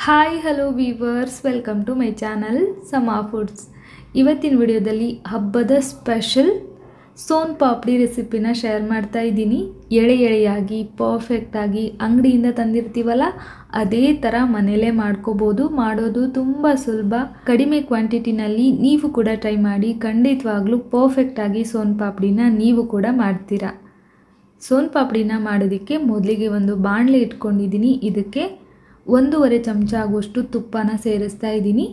Hi hello viewers, welcome to my channel Sama foods. ಇವತ್ತಿನ ವಿಡಿಯೋದಲ್ಲಿ ಹಬ್ಬದ ಸ್ಪೆಷಲ್ ಸೋನ್ ಪಾಪಡಿ ರೆಸಿಪಿನ ಶೇರ್ ಮಾಡ್ತಾ ಇದ್ದೀನಿ. ಎಳೆಯಾಗಿ ಪರ್ಫೆಕ್ಟಾಗಿ ಅಂಗಡಿಯಿಂದ ತಂದಿರ್ತೀವಲ್ಲ ಅದೇ ಥರ ಮನೇಲೇ ಮಾಡ್ಕೋಬೋದು. ಮಾಡೋದು ತುಂಬ ಸುಲಭ. ಕಡಿಮೆ ಕ್ವಾಂಟಿಟಿನಲ್ಲಿ ನೀವು ಕೂಡ ಟ್ರೈ ಮಾಡಿ. ಖಂಡಿತವಾಗ್ಲೂ ಪರ್ಫೆಕ್ಟಾಗಿ ಸೋನ್ ಪಾಪಡಿನ ನೀವು ಕೂಡ ಮಾಡ್ತೀರಾ. ಸೋನ್ ಪಾಪಡಿನ ಮಾಡೋದಕ್ಕೆ ಮೊದಲಿಗೆ ಒಂದು ಬಾಣಲೆ ಇಟ್ಕೊಂಡಿದ್ದೀನಿ. ಇದಕ್ಕೆ 1.5 ಚಮಚ ಆಗುವಷ್ಟು ತುಪ್ಪನ ಸೇರಿಸ್ತಾ ಇದ್ದೀನಿ.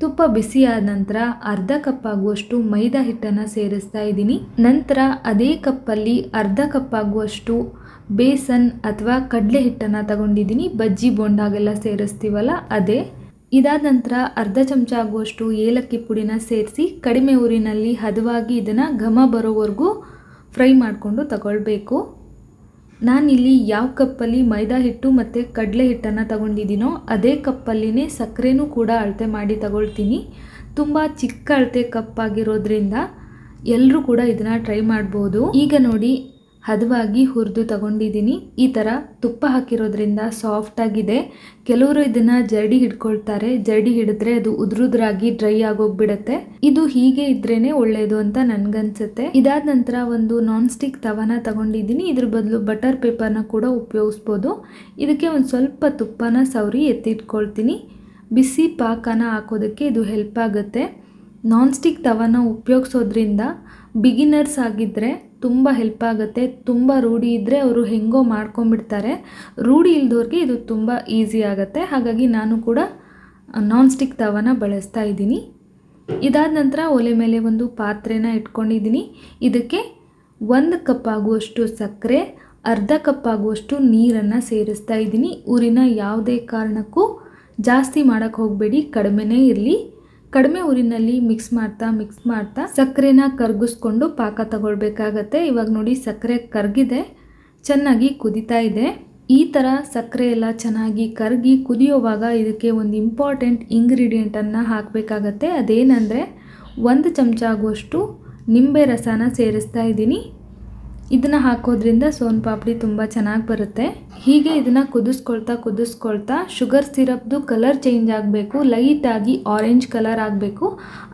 ತುಪ್ಪ ಬಿಸಿ ಆದ ನಂತರ ಅರ್ಧ ಕಪ್ ಆಗುವಷ್ಟು ಮೈದಾ ಹಿಟ್ಟನ್ನು ಸೇರಿಸ್ತಾ ಇದ್ದೀನಿ. ನಂತರ ಅದೇ ಕಪ್ಪಲ್ಲಿ ಅರ್ಧ ಕಪ್ ಆಗುವಷ್ಟು ಬೇಸನ್ ಅಥವಾ ಕಡಲೆ ಹಿಟ್ಟನ್ನು ತಗೊಂಡಿದ್ದೀನಿ. ಬಜ್ಜಿ ಬೋಂಡಾಗೆಲ್ಲ ಸೇರಿಸ್ತೀವಲ್ಲ ಅದೇ. ಇದಾದ ನಂತರ ಅರ್ಧ ಚಮಚ ಆಗುವಷ್ಟು ಏಲಕ್ಕಿ ಪುಡಿನ ಸೇರಿಸಿ ಕಡಿಮೆ ಊರಿನಲ್ಲಿ ಹದವಾಗಿ ಇದನ್ನು ಘಮ ಬರೋವರೆಗೂ ಫ್ರೈ ಮಾಡಿಕೊಂಡು ತಗೊಳ್ಬೇಕು. ನಾನಿಲ್ಲಿ ಯಾವ ಕಪ್ಪಲ್ಲಿ ಮೈದಾ ಹಿಟ್ಟು ಮತ್ತು ಕಡಲೆ ಹಿಟ್ಟನ್ನು ತಗೊಂಡಿದ್ದೀನೋ ಅದೇ ಕಪ್ಪಲ್ಲಿನೇ ಸಕ್ಕರೆನೂ ಕೂಡ ಅಳತೆ ಮಾಡಿ ತಗೊಳ್ತೀನಿ. ತುಂಬ ಚಿಕ್ಕ ಅಳತೆ ಕಪ್ಪಾಗಿರೋದ್ರಿಂದ ಎಲ್ಲರೂ ಕೂಡ ಇದನ್ನು ಟ್ರೈ ಮಾಡ್ಬೋದು. ಈಗ ನೋಡಿ, ಹದವಾಗಿ ಹುರಿದು ತಗೊಂಡಿದ್ದೀನಿ. ಈ ಥರ ತುಪ್ಪ ಹಾಕಿರೋದ್ರಿಂದ ಸಾಫ್ಟಾಗಿದೆ. ಕೆಲವರು ಇದನ್ನು ಜರಡಿ ಹಿಡ್ಕೊಳ್ತಾರೆ. ಜರಡಿ ಹಿಡಿದ್ರೆ ಅದು ಉದುರುದ್ರಾಗಿ ಡ್ರೈ ಆಗೋಗ್ಬಿಡುತ್ತೆ. ಇದು ಹೀಗೆ ಇದ್ರೇ ಒಳ್ಳೆಯದು ಅಂತ ನನಗನ್ಸುತ್ತೆ. ಇದಾದ ನಂತರ ಒಂದು ನಾನ್ ಸ್ಟಿಕ್ ತವಾನ ತಗೊಂಡಿದ್ದೀನಿ. ಇದ್ರ ಬದಲು ಬಟರ್ ಪೇಪರ್ನ ಕೂಡ ಉಪಯೋಗಿಸ್ಬೋದು. ಇದಕ್ಕೆ ಒಂದು ಸ್ವಲ್ಪ ತುಪ್ಪನ ಸವರಿ ಎತ್ತಿಟ್ಕೊಳ್ತೀನಿ. ಬಿಸಿ ಪಾಕನ ಹಾಕೋದಕ್ಕೆ ಇದು ಹೆಲ್ಪ್ ಆಗುತ್ತೆ. ನಾನ್ ಸ್ಟಿಕ್ ತವಾನ ಉಪಯೋಗಿಸೋದ್ರಿಂದ ಬಿಗಿನರ್ಸ್ ಆಗಿದ್ದರೆ ತುಂಬ ಹೆಲ್ಪ್ ಆಗುತ್ತೆ. ತುಂಬ ರೂಢಿ ಇದ್ದರೆ ಅವರು ಹೆಂಗೋ ಮಾಡ್ಕೊಂಬಿಡ್ತಾರೆ. ರೂಢಿ ಇಲ್ದವ್ರಿಗೆ ಇದು ತುಂಬ ಈಸಿ ಆಗುತ್ತೆ. ಹಾಗಾಗಿ ನಾನು ಕೂಡ ನಾನ್ ಸ್ಟಿಕ್ ತವಾನ ಬಳಸ್ತಾ ಇದ್ದೀನಿ. ಇದಾದ ನಂತರ ಒಲೆ ಮೇಲೆ ಒಂದು ಪಾತ್ರೆನ ಇಟ್ಕೊಂಡಿದ್ದೀನಿ. ಇದಕ್ಕೆ 1 ಕಪ್ ಆಗುವಷ್ಟು ಸಕ್ಕರೆ, ಅರ್ಧ ಕಪ್ ಆಗುವಷ್ಟು ನೀರನ್ನು ಸೇರಿಸ್ತಾ ಇದ್ದೀನಿ. ಊರಿನ ಯಾವುದೇ ಕಾರಣಕ್ಕೂ ಜಾಸ್ತಿ ಮಾಡೋಕ್ಕೆ ಹೋಗಬೇಡಿ, ಕಡಿಮೆನೇ ಇರಲಿ. ಕಡಿಮೆ ಊರಿನಲ್ಲಿ ಮಿಕ್ಸ್ ಮಾಡ್ತಾ ಸಕ್ಕರೆನ ಕರಗಿಸ್ಕೊಂಡು ಪಾಕ ತಗೊಳ್ಬೇಕಾಗತ್ತೆ. ಇವಾಗ ನೋಡಿ, ಸಕ್ಕರೆ ಕರಗಿದೆ, ಚೆನ್ನಾಗಿ ಕುದೀತಾ ಇದೆ. ಈ ಥರ ಸಕ್ಕರೆ ಎಲ್ಲ ಚೆನ್ನಾಗಿ ಕರಗಿ ಕುದಿಯೋವಾಗ ಇದಕ್ಕೆ ಒಂದು ಇಂಪಾರ್ಟೆಂಟ್ ಇಂಗ್ರೀಡಿಯೆಂಟನ್ನು ಹಾಕಬೇಕಾಗತ್ತೆ. ಅದೇನೆಂದರೆ 1 ಚಮಚ ಆಗುವಷ್ಟು ನಿಂಬೆ ರಸನ ಸೇರಿಸ್ತಾ ಇದ್ದೀನಿ. ಇದನ್ನು ಹಾಕೋದ್ರಿಂದ ಸೋನ್ ಪಾಪಡಿ ತುಂಬ ಚೆನ್ನಾಗಿ ಬರುತ್ತೆ. ಹೀಗೆ ಇದನ್ನು ಕುದಿಸ್ಕೊಳ್ತಾ ಶುಗರ್ ಸಿರಪ್ದು ಕಲರ್ ಚೇಂಜ್ ಆಗಬೇಕು. ಲೈಟಾಗಿ ಆರೆಂಜ್ ಕಲರ್ ಆಗಬೇಕು.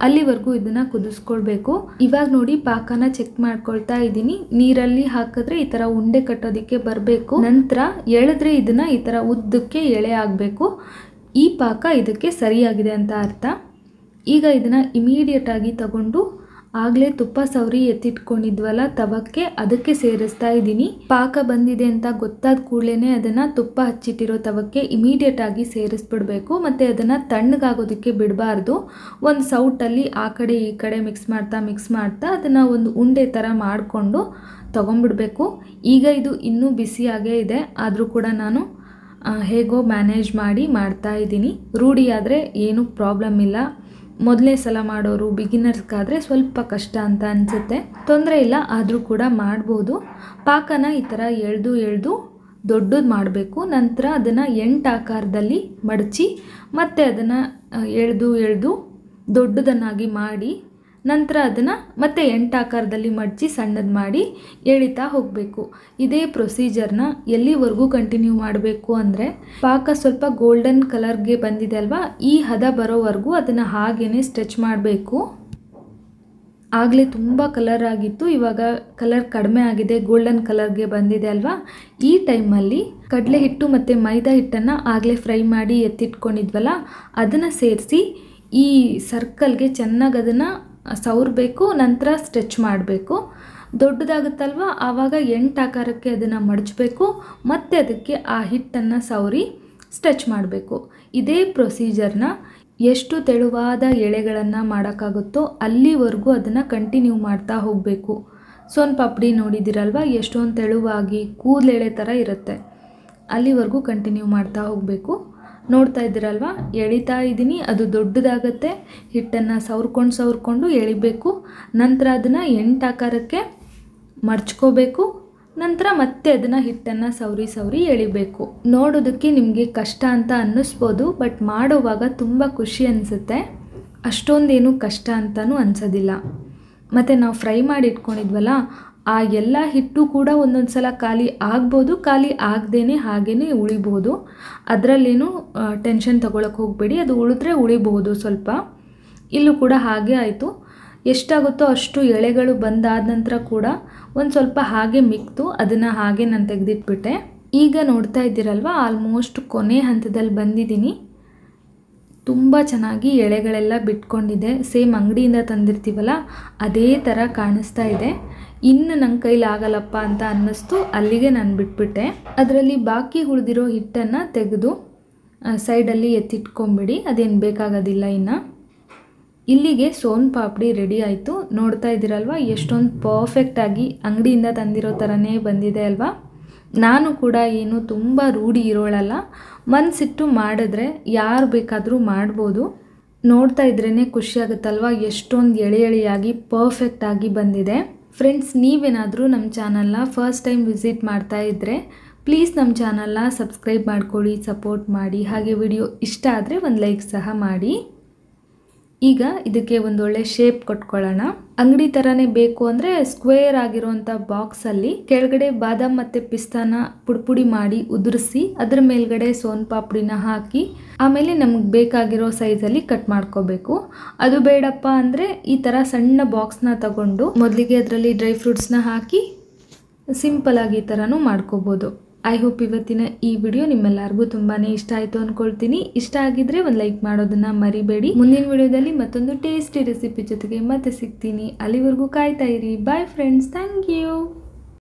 ಅಲ್ಲಿವರೆಗೂ ಇದನ್ನು ಕುದಿಸ್ಕೊಳ್ಬೇಕು. ಇವಾಗ ನೋಡಿ, ಪಾಕನ ಚೆಕ್ ಮಾಡ್ಕೊಳ್ತಾ ಇದ್ದೀನಿ. ನೀರಲ್ಲಿ ಹಾಕಿದ್ರೆ ಈ ಥರ ಉಂಡೆ ಕಟ್ಟೋದಕ್ಕೆ ಬರಬೇಕು. ನಂತರ ಎಳೆದ್ರೆ ಇದನ್ನು ಈ ಥರ ಉದ್ದಕ್ಕೆ ಎಳೆ ಆಗಬೇಕು. ಈ ಪಾಕ ಇದಕ್ಕೆ ಸರಿಯಾಗಿದೆ ಅಂತ ಅರ್ಥ. ಈಗ ಇದನ್ನು ಇಮಿಡಿಯೇಟಾಗಿ ತಗೊಂಡು ಆಗಲೇ ತುಪ್ಪ ಸವರಿ ಎತ್ತಿಟ್ಕೊಂಡಿದ್ವಲ್ಲ ತವಕ್ಕೆ, ಅದಕ್ಕೆ ಸೇರಿಸ್ತಾ ಇದ್ದೀನಿ. ಪಾಕ ಬಂದಿದೆ ಅಂತ ಗೊತ್ತಾದ ಕೂಡಲೇ ಅದನ್ನು ತುಪ್ಪ ಹಚ್ಚಿಟ್ಟಿರೋ ತವಕ್ಕೆ ಇಮಿಡಿಯೇಟಾಗಿ ಸೇರಿಸ್ಬಿಡ್ಬೇಕು. ಮತ್ತು ಅದನ್ನು ತಣ್ಣಗಾಗೋದಕ್ಕೆ ಬಿಡಬಾರ್ದು. ಒಂದು ಸೌಟಲ್ಲಿ ಆ ಕಡೆ ಈ ಕಡೆ ಮಿಕ್ಸ್ ಮಾಡ್ತಾ ಅದನ್ನು ಒಂದು ಉಂಡೆ ಥರ ಮಾಡಿಕೊಂಡು ತೊಗೊಂಬಿಡ್ಬೇಕು. ಈಗ ಇದು ಇನ್ನೂ ಬಿಸಿಯಾಗೇ ಇದೆ, ಆದರೂ ಕೂಡ ನಾನು ಹೇಗೋ ಮ್ಯಾನೇಜ್ ಮಾಡ್ತಾ ಇದ್ದೀನಿ. ರೂಢಿಯಾದರೆ ಏನೂ ಪ್ರಾಬ್ಲಮ್ ಇಲ್ಲ. ಮೊದಲನೇ ಸಲ ಮಾಡೋರು ಬಿಗಿನರ್ಸ್ಗಾದರೆ ಸ್ವಲ್ಪ ಕಷ್ಟ ಅಂತ ಅನಿಸುತ್ತೆ. ತೊಂದರೆ ಇಲ್ಲ, ಆದರೂ ಕೂಡ ಮಾಡ್ಬೋದು. ಪಾಕನ ಈ ಥರ ಎಳೆದು ದೊಡ್ಡದು ಮಾಡಬೇಕು. ನಂತರ ಅದನ್ನು 8 ಆಕಾರದಲ್ಲಿ ಮಡಚಿ ಮತ್ತೆ ಅದನ್ನು ಎಳೆದು ದೊಡ್ಡದನ್ನಾಗಿ ಮಾಡಿ, ನಂತರ ಅದನ್ನು ಮತ್ತೆ 8 ಆಕಾರದಲ್ಲಿ ಮಡಚಿ ಸಣ್ಣದು ಮಾಡಿ ಎಳಿತಾ ಹೋಗಬೇಕು. ಇದೇ ಪ್ರೊಸೀಜರ್ನ ಎಲ್ಲಿವರೆಗೂ ಕಂಟಿನ್ಯೂ ಮಾಡಬೇಕು ಅಂದರೆ, ಪಾಕ ಸ್ವಲ್ಪ ಗೋಲ್ಡನ್ ಕಲರ್ಗೆ ಬಂದಿದೆ ಅಲ್ವಾ, ಈ ಹದ ಬರೋವರೆಗೂ ಅದನ್ನು ಹಾಗೇ ಸ್ಟ್ರೆಚ್ ಮಾಡಬೇಕು. ಆಗಲೇ ತುಂಬ ಕಲರ್ ಆಗಿತ್ತು, ಇವಾಗ ಕಲರ್ ಕಡಿಮೆ ಆಗಿದೆ, ಗೋಲ್ಡನ್ ಕಲರ್ಗೆ ಬಂದಿದೆ ಅಲ್ವಾ. ಈ ಟೈಮಲ್ಲಿ ಕಡಲೆ ಹಿಟ್ಟು ಮತ್ತು ಮೈದಾ ಹಿಟ್ಟನ್ನು ಆಗಲೇ ಫ್ರೈ ಮಾಡಿ ಎತ್ತಿಟ್ಕೊಂಡಿದ್ವಲ್ಲ ಅದನ್ನು ಸೇರಿಸಿ ಈ ಸರ್ಕಲ್ಗೆ ಚೆನ್ನಾಗಿ ಅದನ್ನು ಸವರಬೇಕು. ನಂತರ ಸ್ಟ್ರೆಚ್ ಮಾಡಬೇಕು. ದೊಡ್ಡದಾಗುತ್ತಲ್ವ, ಆವಾಗ 8 ಆಕಾರಕ್ಕೆ ಅದನ್ನು ಮಡಚಬೇಕು. ಮತ್ತು ಅದಕ್ಕೆ ಆ ಹಿಟ್ಟನ್ನು ಸವರಿ ಸ್ಟ್ರೆಚ್ ಮಾಡಬೇಕು. ಇದೇ ಪ್ರೊಸೀಜರ್ನ ಎಷ್ಟು ತೆಳುವಾದ ಎಳೆಗಳನ್ನು ಮಾಡೋಕ್ಕಾಗುತ್ತೋ ಅಲ್ಲಿವರೆಗೂ ಅದನ್ನು ಕಂಟಿನ್ಯೂ ಮಾಡ್ತಾ ಹೋಗಬೇಕು. ಸೋನ್ ಪಾಪಡಿ ನೋಡಿದ್ದೀರಲ್ವ, ಎಷ್ಟೊಂದು ತೆಳುವಾಗಿ ಕೂದಲೆಳೆ ಥರ ಇರುತ್ತೆ. ಅಲ್ಲಿವರೆಗೂ ಕಂಟಿನ್ಯೂ ಮಾಡ್ತಾ ಹೋಗಬೇಕು. ನೋಡ್ತಾ ಇದ್ದೀರಲ್ವ, ಎಳಿತಾ ಇದ್ದೀನಿ. ಅದು ದೊಡ್ಡದಾಗತ್ತೆ. ಹಿಟ್ಟನ್ನು ಸವರ್ಕೊಂಡು ಎಳಿಬೇಕು. ನಂತರ ಅದನ್ನು 8 ಆಕಾರಕ್ಕೆ ಮಡ್ಚ್ಕೋಬೇಕು. ನಂತರ ಮತ್ತೆ ಅದನ್ನು ಹಿಟ್ಟನ್ನು ಸವರಿ ಎಳಿಬೇಕು. ನೋಡೋದಕ್ಕೆ ನಿಮಗೆ ಕಷ್ಟ ಅಂತ ಅನ್ನಿಸ್ಬೋದು, ಬಟ್ ಮಾಡೋವಾಗ ತುಂಬ ಖುಷಿ ಅನಿಸುತ್ತೆ. ಅಷ್ಟೊಂದೇನು ಕಷ್ಟ ಅಂತಲೂ ಅನಿಸೋದಿಲ್ಲ. ಮತ್ತು ನಾವು ಫ್ರೈ ಮಾಡಿ ಇಟ್ಕೊಂಡಿದ್ವಲ್ಲ ಆ ಎಲ್ಲ ಹಿಟ್ಟು ಕೂಡ ಒಂದೊಂದು ಸಲ ಖಾಲಿ ಆಗ್ಬೋದು, ಖಾಲಿ ಆಗದೇನೆ ಹಾಗೇ ಉಳಿಬೋದು. ಅದರಲ್ಲೇನು ಟೆನ್ಷನ್ ತಗೊಳಕ್ಕೆ ಹೋಗಬೇಡಿ, ಅದು ಉಳಿದ್ರೆ ಉಳಿಬಹುದು ಸ್ವಲ್ಪ. ಇಲ್ಲೂ ಕೂಡ ಹಾಗೆ ಆಯಿತು. ಎಷ್ಟಾಗುತ್ತೋ ಅಷ್ಟು ಎಳೆಗಳು ಬಂದಾದ ನಂತರ ಕೂಡ ಒಂದು ಸ್ವಲ್ಪ ಹಾಗೆ ಮಿಕ್ತು, ಅದನ್ನು ಹಾಗೆ ನಾನು ತೆಗೆದಿಟ್ಬಿಟ್ಟೆ. ಈಗ ನೋಡ್ತಾ ಇದ್ದೀರಲ್ವ, ಆಲ್ಮೋಸ್ಟ್ ಕೊನೆ ಹಂತದಲ್ಲಿ ಬಂದಿದ್ದೀನಿ. ತುಂಬ ಚೆನ್ನಾಗಿ ಎಳೆಗಳೆಲ್ಲ ಬಿಟ್ಕೊಂಡಿದೆ. ಸೇಮ್ ಅಂಗಡಿಯಿಂದ ತಂದಿರ್ತೀವಲ್ಲ ಅದೇ ಥರ ಕಾಣಿಸ್ತಾ ಇದೆ. ಇನ್ನು ನನ್ನ ಕೈಲಿ ಆಗಲ್ಲಪ್ಪ ಅಂತ ಅನ್ನಿಸ್ತು, ಅಲ್ಲಿಗೆ ನಾನು ಬಿಟ್ಬಿಟ್ಟೆ. ಅದರಲ್ಲಿ ಬಾಕಿ ಉಳಿದಿರೋ ಹಿಟ್ಟನ್ನು ತೆಗೆದು ಸೈಡಲ್ಲಿ ಎತ್ತಿಟ್ಕೊಂಬಿಡಿ, ಅದೇನು ಬೇಕಾಗೋದಿಲ್ಲ. ಇನ್ನು ಇಲ್ಲಿಗೆ ಸೋನ್ ಪಾಪಡಿ ರೆಡಿ ಆಯಿತು. ನೋಡ್ತಾ ಇದ್ದೀರಲ್ವ ಎಷ್ಟೊಂದು ಪರ್ಫೆಕ್ಟಾಗಿ ಅಂಗಡಿಯಿಂದ ತಂದಿರೋ ಥರನೇ ಬಂದಿದೆ ಅಲ್ವಾ. ನಾನು ಕೂಡ ಏನು ತುಂಬ ರೂಢಿ ಇರೋಳಲ್ಲ, ಮನಸ್ಸಿಟ್ಟು ಮಾಡಿದ್ರೆ ಯಾರು ಬೇಕಾದರೂ ಮಾಡ್ಬೋದು. ನೋಡ್ತಾ ಇದ್ರೇ ಖುಷಿಯಾಗುತ್ತಲ್ವ ಎಷ್ಟೊಂದು ಎಳೆ ಎಳೆಯಾಗಿ ಪರ್ಫೆಕ್ಟಾಗಿ ಬಂದಿದೆ. ಫ್ರೆಂಡ್ಸ್, ನೀವೇನಾದರೂ ನಮ್ಮ ಚಾನಲ್ನ ಫಸ್ಟ್ ಟೈಮ್ ವಿಸಿಟ್ ಮಾಡ್ತಾ ಇದ್ದರೆ ಪ್ಲೀಸ್ ನಮ್ಮ ಚಾನಲ್ನ ಸಬ್ಸ್ಕ್ರೈಬ್ ಮಾಡ್ಕೊಳ್ಳಿ, ಸಪೋರ್ಟ್ ಮಾಡಿ. ಹಾಗೆ ವಿಡಿಯೋ ಇಷ್ಟ ಆದರೆ ಒಂದು ಲೈಕ್ ಸಹ ಮಾಡಿ. ಈಗ ಇದಕ್ಕೆ ಒಂದೊಳ್ಳೆ ಶೇಪ್ ಕೊಟ್ಕೊಳ್ಳೋಣ. ಅಂಗಡಿ ಥರನೇ ಬೇಕು ಅಂದರೆ ಸ್ಕ್ವೇರ್ ಆಗಿರೋಂಥ ಬಾಕ್ಸಲ್ಲಿ ಕೆಳಗಡೆ ಬಾದಾಮ್ ಮತ್ತು ಪಿಸ್ತಾನ ಪುಡಿ ಮಾಡಿ ಉದುರಿಸಿ ಅದರ ಮೇಲ್ಗಡೆ ಸೋನ್ ಪಾಪಡಿನ ಹಾಕಿ ಆಮೇಲೆ ನಮಗೆ ಬೇಕಾಗಿರೋ ಸೈಜಲ್ಲಿ ಕಟ್ ಮಾಡ್ಕೋಬೇಕು. ಅದು ಬೇಡಪ್ಪ ಅಂದರೆ ಈ ಥರ ಸಣ್ಣ ಬಾಕ್ಸ್ನ ತಗೊಂಡು ಮೊದಲಿಗೆ ಅದರಲ್ಲಿ ಡ್ರೈ ಫ್ರೂಟ್ಸ್ನ ಹಾಕಿ ಸಿಂಪಲಾಗಿ ಈ ಥರನೂ ಮಾಡ್ಕೋಬೋದು. ಐ ಹೋಪ್ ಇವತ್ತಿನ ಈ ವಿಡಿಯೋ ನಿಮ್ಮೆಲ್ಲರಿಗೂ ತುಂಬಾ ಇಷ್ಟ ಆಯಿತು ಅಂದ್ಕೊಳ್ತೀನಿ. ಇಷ್ಟ ಆಗಿದ್ರೆ ಒಂದು ಲೈಕ್ ಮಾಡೋದನ್ನು ಮರಿಬೇಡಿ. ಮುಂದಿನ ವಿಡಿಯೋದಲ್ಲಿ ಮತ್ತೊಂದು ಟೇಸ್ಟಿ ರೆಸಿಪಿ ಜೊತೆಗೆ ಮತ್ತೆ ಸಿಗ್ತೀನಿ. ಅಲ್ಲಿವರೆಗೂ ಕಾಯ್ತಾ ಇರಿ. Bye friends, thank you.